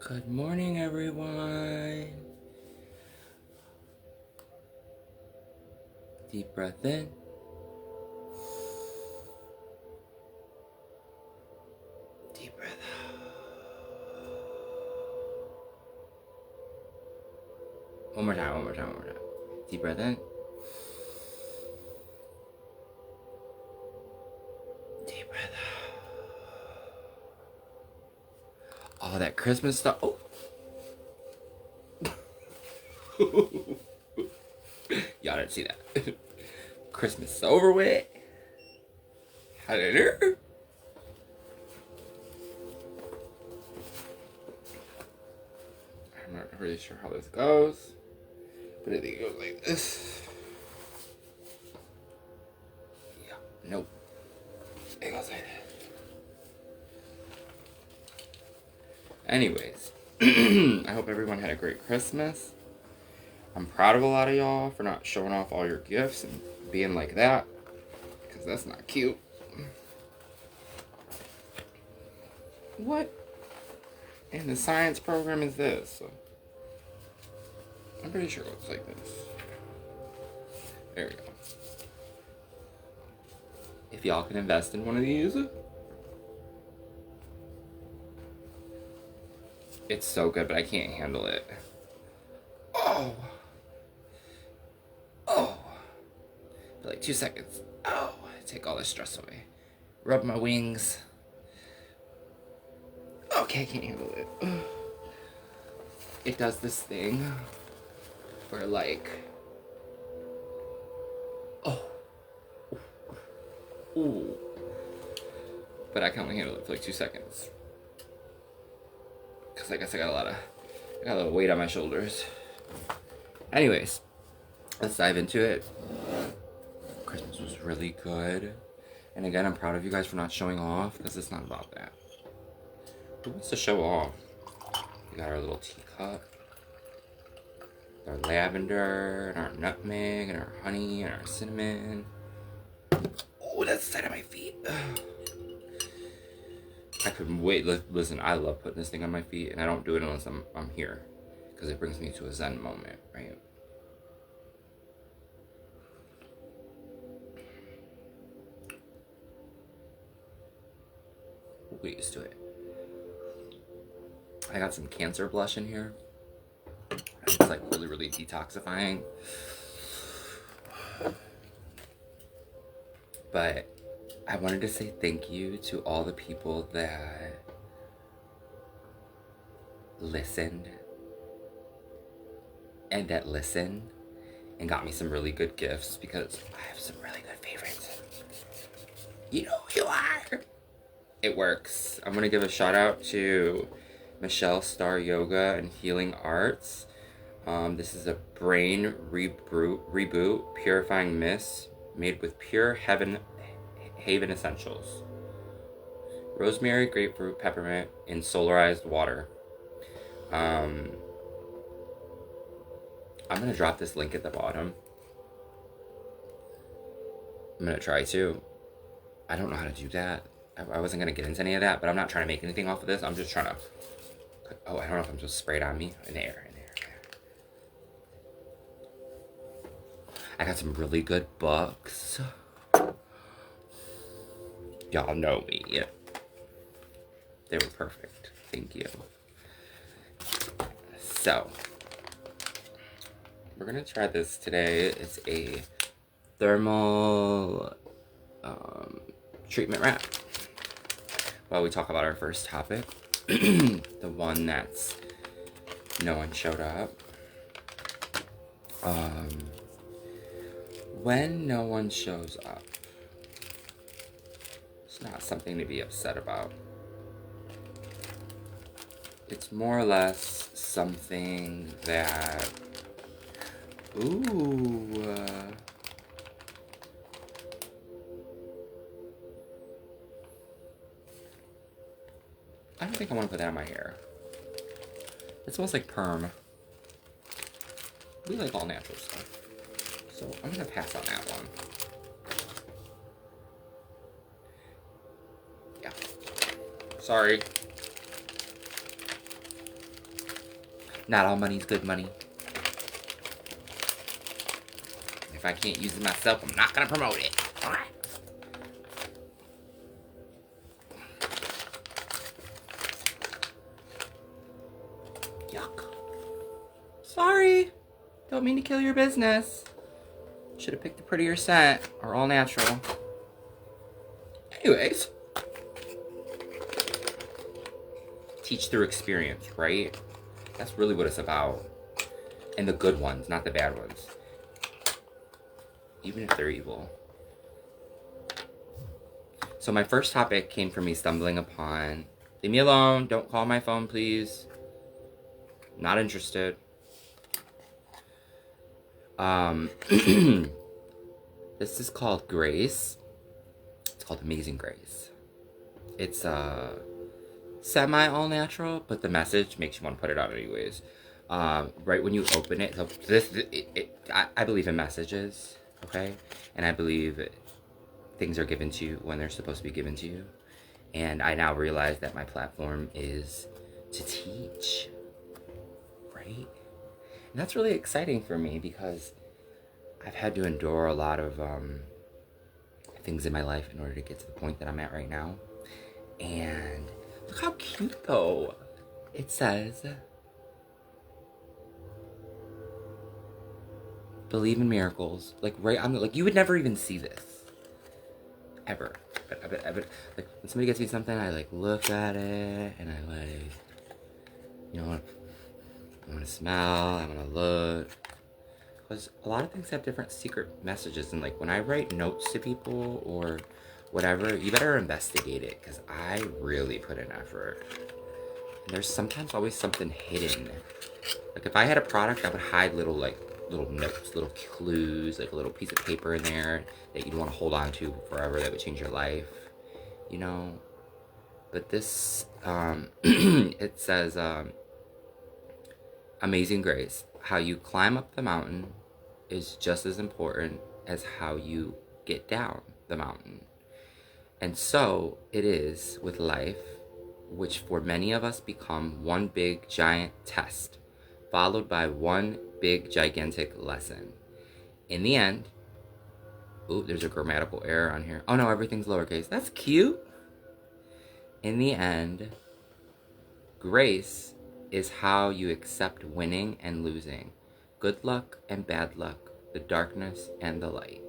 Good morning, everyone. Deep breath in. Deep breath out. One more time. Deep breath in. Deep breath out. All that Christmas stuff. Oh. Y'all didn't see that. Christmas is over with. Hallelujah. I'm not really sure how this goes, but I think it goes like this. Yeah, nope. It goes like that. Anyways, I hope everyone had a great Christmas. I'm proud of a lot of y'all for not showing off all your gifts and being like that, because that's not cute. What in the science program is this? So, I'm pretty sure it looks like this. There we go. If y'all can invest in one of these, it's so good, but I can't handle it. Oh. For like 2 seconds. Oh, take all the stress away. Rub my wings. Okay, I can't handle it. It does this thing where like, oh, ooh, but I can only handle it for like 2 seconds. Cause I guess I got a lot of weight on my shoulders. Anyways, let's dive into it. Christmas was really good. And again, I'm proud of you guys for not showing off, because it's not about that. Who wants to show off? We got our little teacup, our lavender, and our nutmeg, and our honey, and our cinnamon. Oh, that's the side of my feet. I couldn't wait. Listen, I love putting this thing on my feet, and I don't do it unless I'm here, because it brings me to a zen moment, right? We'll get used to it. I got some Cancer blush in here. It's like really, really detoxifying. But I wanted to say thank you to all the people that listened and and got me some really good gifts, because I have some really good favorites. You know who you are. It works. I'm gonna give a shout out to Michelle Star Yoga and Healing Arts. This is a brain reboot purifying mist made with pure haven essentials. Rosemary, grapefruit, peppermint in solarized water. I'm gonna drop this link at the bottom. I'm gonna try to. I don't know how to do that. I wasn't gonna get into any of that, but I'm not trying to make anything off of this. I'm just trying to. Oh, I don't know if I'm just sprayed on me. In there. I got some really good books. Y'all know me. They were perfect. Thank you. So, we're gonna try this today. It's a thermal treatment wrap. While we talk about our first topic, the one that's no one showed up. When no one shows up, it's not something to be upset about. It's more or less something that, I don't think I want to put that on my hair. It smells like perm. We like all natural stuff. So I'm gonna pass on that one. Yeah. Sorry. Not all money's good money. If I can't use it myself, I'm not gonna promote it. All right. Yuck. Sorry. Don't mean to kill your business. Should have picked a prettier scent or all natural. Anyways. Teach through experience, right? That's really what it's about. And the good ones, not the bad ones. Even if they're evil. So my first topic came from me stumbling upon... Leave me alone. Don't call my phone, please. Not interested. This is called Grace. It's called Amazing Grace. It's semi all natural, but the message makes you want to put it out anyways. Right when you open it, so I believe in messages, okay? And I believe things are given to you when they're supposed to be given to you. And I now realize that my platform is to teach, right? And that's really exciting for me because I've had to endure a lot of things in my life in order to get to the point that I'm at right now. And look how cute though. It says, believe in miracles. Like, right, I'm like, you would never even see this. Ever. But like, when somebody gets me something, I like look at it and I like, you know, I want to smell, I want to look. Because a lot of things have different secret messages. And like, when I write notes to people or whatever, you better investigate it. Because I really put in effort. And there's sometimes always something hidden. Like, if I had a product, I would hide little notes, little clues, like a little piece of paper in there that you'd want to hold on to forever that would change your life, you know. But this, it says, Amazing Grace, how you climb up the mountain is just as important as how you get down the mountain. And so it is with life, which for many of us become one big giant test, followed by one big gigantic lesson. In the end, ooh, there's a grammatical error on here. Oh no, everything's lowercase. That's cute. In the end, grace is how you accept winning and losing, good luck and bad luck, the darkness and the light.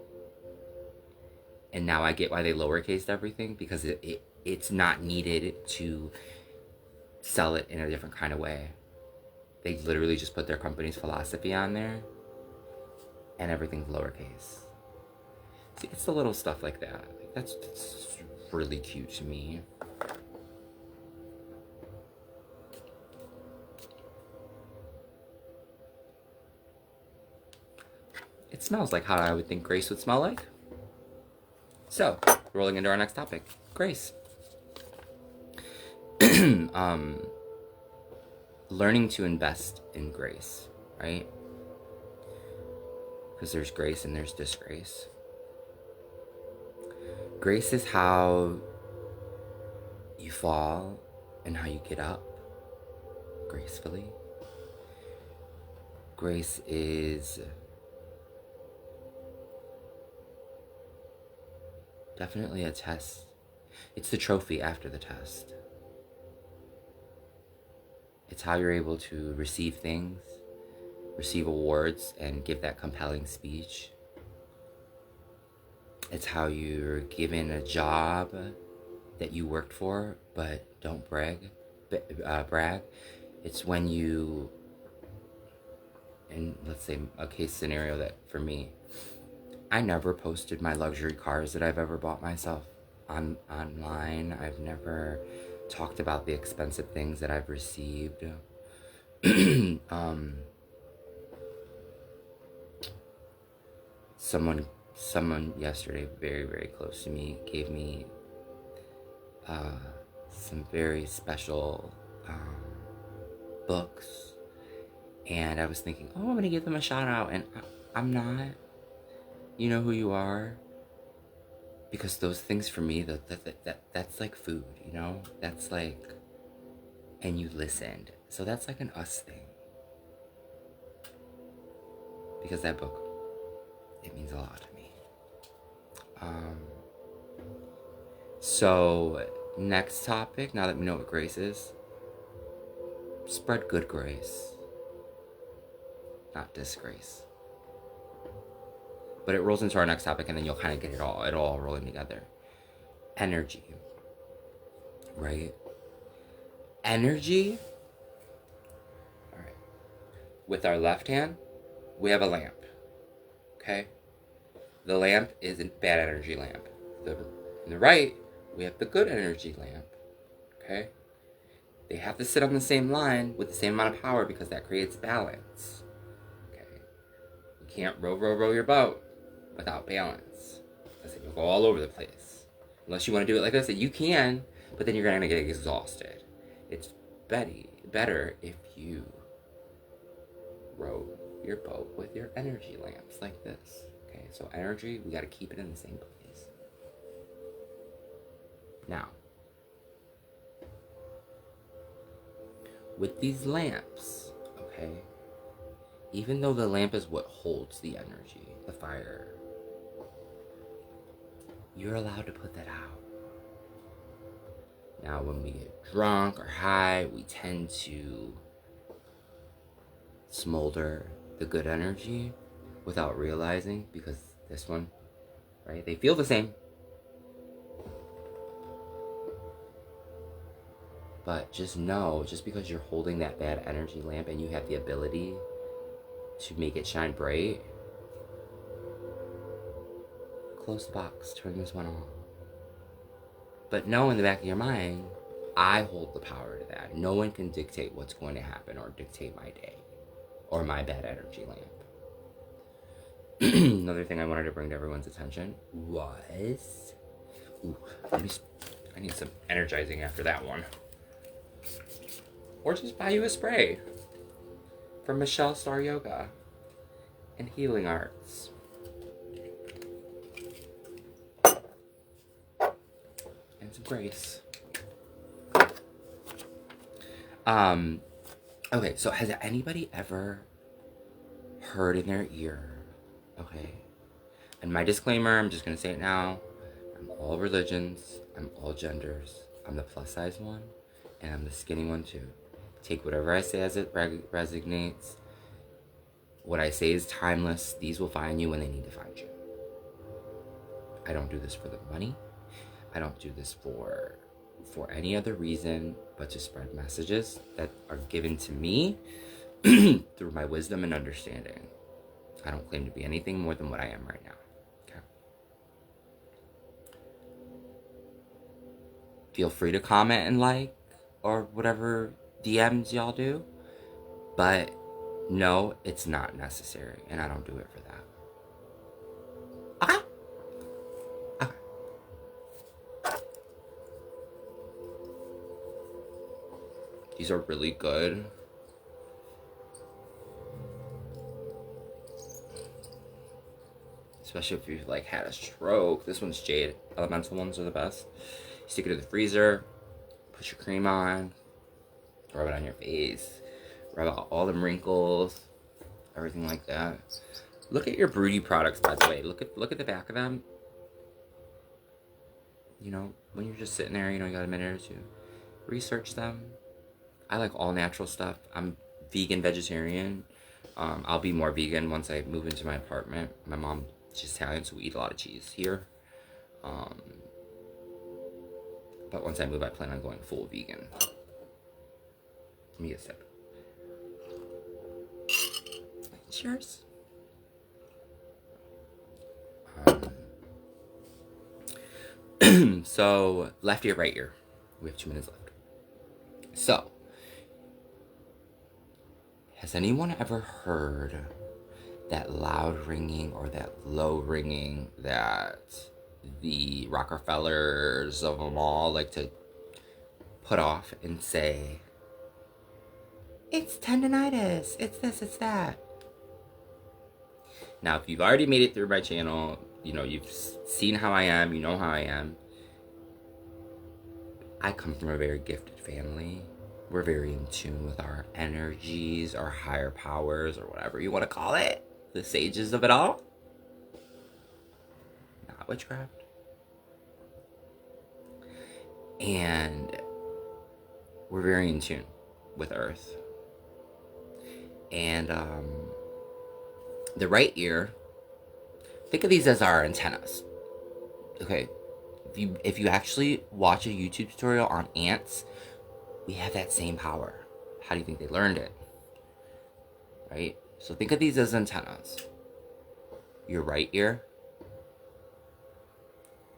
And now I get why they lowercased everything, because it's not needed to sell it in a different kind of way. They literally just put their company's philosophy on there, and everything's lowercase. See, it's the little stuff like that. That's really cute to me. It smells like how I would think Grace would smell like. So, rolling into our next topic, Grace. Learning to invest in grace, right? Because there's grace and there's disgrace. Grace is how you fall and how you get up gracefully. Grace is definitely a test. It's the trophy after the test. It's how you're able to receive things, receive awards, and give that compelling speech. It's how you're given a job that you worked for, but don't brag. It's when you, and let's say a case scenario that for me, I never posted my luxury cars that I've ever bought myself online. I've never talked about the expensive things that I've received. Someone yesterday, very, very close to me, gave me some very special books, and I was thinking, oh, I'm gonna give them a shout out, and I'm not. You know who you are, because those things for me, that's like food, you know. That's like, and you listened, so that's like an us thing. because that book, it means a lot to me. So next topic, now that we know what grace is, spread good grace, not disgrace. But it rolls into our next topic, and then you'll kind of get it all rolling together. Energy, right? Energy. All right. With our left hand, we have a lamp. Okay. The lamp is a bad energy lamp. On the right, we have the good energy lamp. Okay. They have to sit on the same line with the same amount of power because that creates balance. Okay. You can't row your boat without balance. Because you'll go all over the place. Unless you want to do it like I said, you can, but then you're going to get exhausted. It's better if you row your boat with your energy lamps like this. Okay, so energy, we got to keep it in the same place. Now, with these lamps, okay, even though the lamp is what holds the energy, the fire, you're allowed to put that out. Now, when we get drunk or high, we tend to smolder the good energy without realizing, because this one, right, they feel the same. But just know, just because you're holding that bad energy lamp and you have the ability to make it shine bright, close the box, turn this one on. But know in the back of your mind, I hold the power to that. No one can dictate what's going to happen or dictate my day or my bad energy lamp. Another thing I wanted to bring to everyone's attention was... I need some energizing after that one. Or just buy you a spray from Michelle Star Yoga and Healing Arts. And some grace. Okay, so has anybody ever heard in their ear, okay, and my disclaimer, I'm just gonna say it now, I'm all religions, I'm all genders, I'm the plus size one, and I'm the skinny one too. Take whatever I say as it resonates. What I say is timeless. These will find you when they need to find you. I don't do this for the money. I don't do this for any other reason but to spread messages that are given to me through my wisdom and understanding. I don't claim to be anything more than what I am right now. Okay. Feel free to comment and like or whatever DMs y'all do, but no, it's not necessary, and I don't do it for that. Okay? Okay. These are really good. Especially if you've like had a stroke. This one's Jade. Elemental ones are the best. Stick it in the freezer, put your cream on, rub it on your face, rub out all the wrinkles, everything like that. Look at your Broody products, by the way. Look at the back of them. You know, when you're just sitting there, you know, you got a minute or two, research them. I like all natural stuff. I'm vegan, vegetarian. I'll be more vegan once I move into my apartment. My mom, she's Italian, so we eat a lot of cheese here. But once I move, I plan on going full vegan. Let me get a sip. Cheers. So, left ear, right ear. We have 2 minutes left. So, has anyone ever heard that loud ringing or that low ringing that the Rockefellers of them all like to put off and say, it's tendonitis, it's this, it's that? Now, if you've already made it through my channel, you know, you've seen how I am, you know how I am. I come from a very gifted family. We're very in tune with our energies, our higher powers, or whatever you want to call it. the sages of it all. Not witchcraft. And we're very in tune with Earth. And the right ear, think of these as our antennas. Okay, if you actually watch a YouTube tutorial on ants, we have that same power. How do you think they learned it? Right? So think of these as antennas. Your right ear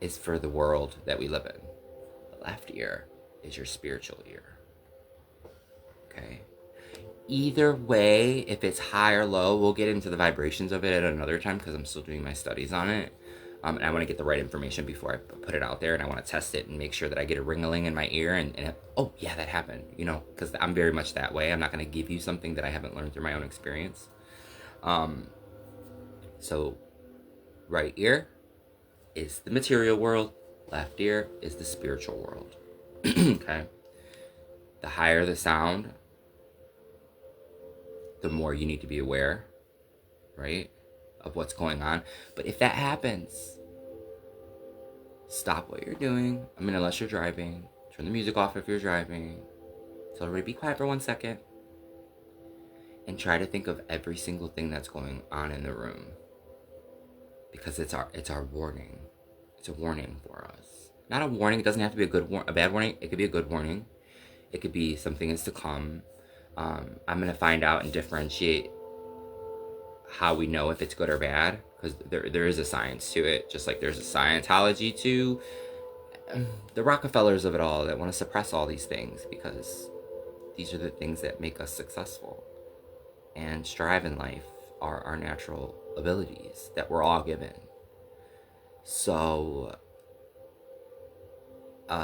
is for the world that we live in. The left ear is your spiritual ear. Okay? Either way, if it's high or low, we'll get into the vibrations of it at another time because I'm still doing my studies on it. And I want to get the right information before I put it out there, and I want to test it and make sure that I get a ring-a-ling in my ear and oh yeah, that happened, you know, because I'm very much that way. I'm not going to give you something that I haven't learned through my own experience. So right ear is the material world, left ear is the spiritual world. Okay? The higher the sound, the more you need to be aware, right, of what's going on. But if that happens, stop what you're doing. I mean, unless you're driving, turn the music off if you're driving. Tell everybody be quiet for 1 second. And try to think of every single thing that's going on in the room. Because it's our warning. It's a warning for us. Not a warning. It doesn't have to be a bad warning. It could be a good warning. It could be something is to come. I'm going to find out and differentiate how we know if it's good or bad. Because there is a science to it. Just like there's a Scientology to the Rockefellers of it all that want to suppress all these things. Because these are the things that make us successful and strive in life, are our natural abilities that we're all given. So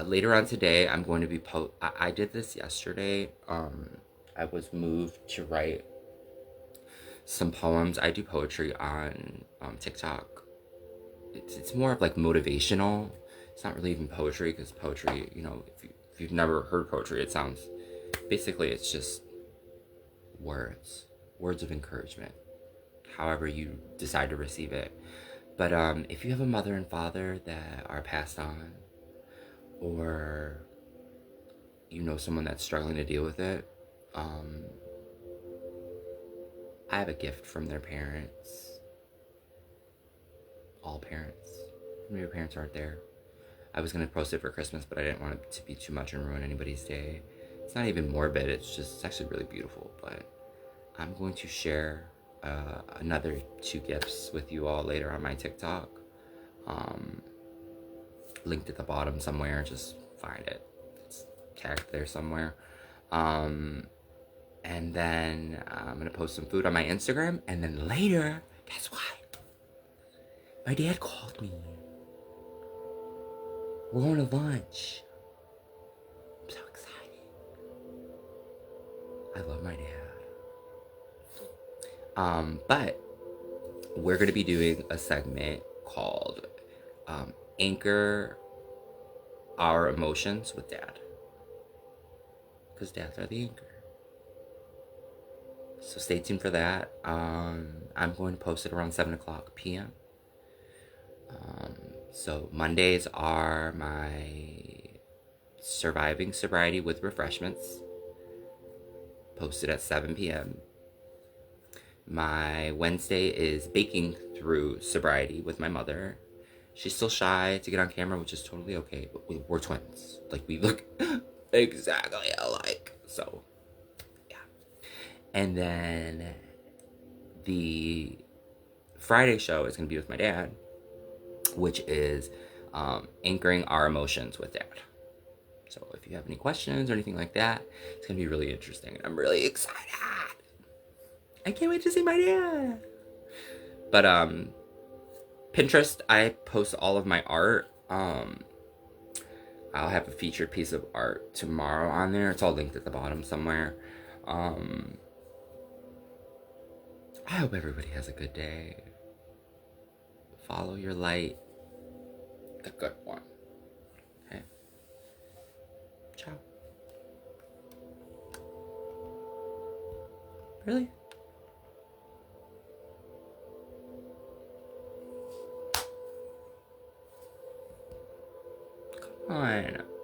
later on today, I'm going to be I did this yesterday. I was moved to write some poems. I do poetry on TikTok. It's more of like motivational. It's not really even poetry, because poetry, you know, if you've never heard poetry, it sounds, basically it's just words of encouragement, however you decide to receive it. But if you have a mother and father that are passed on, or you know someone that's struggling to deal with it, I have a gift from their parents. All parents. Maybe your parents aren't there. I was going to post it for Christmas, but I didn't want it to be too much and ruin anybody's day. It's not even morbid, it's actually really beautiful. But I'm going to share another 2 gifts with you all later on my TikTok. Linked at the bottom somewhere, just find it. It's tagged there somewhere. And then I'm going to post some food on my Instagram. And then later, guess what? My dad called me. We're going to lunch. I'm so excited. I love my dad. But we're going to be doing a segment called Anchor Our Emotions with Dad. Because dads are the anchor. So stay tuned for that. I'm going to post it around 7 o'clock p.m. So Mondays are my Surviving Sobriety with Refreshments, posted at 7 p.m. My Wednesday is Baking Through Sobriety with my mother. She's still shy to get on camera, which is totally okay, but we're twins. Like, we look exactly alike. So, yeah. And then the Friday show is going to be with my dad, which is Anchoring Our Emotions with Dad. So if you have any questions or anything like that, it's going to be really interesting. And I'm really excited. I can't wait to see my dad. But Pinterest, I post all of my art. I'll have a featured piece of art tomorrow on there. It's all linked at the bottom somewhere. I hope everybody has a good day. Follow your light. The good one. Okay? Ciao. Really? on.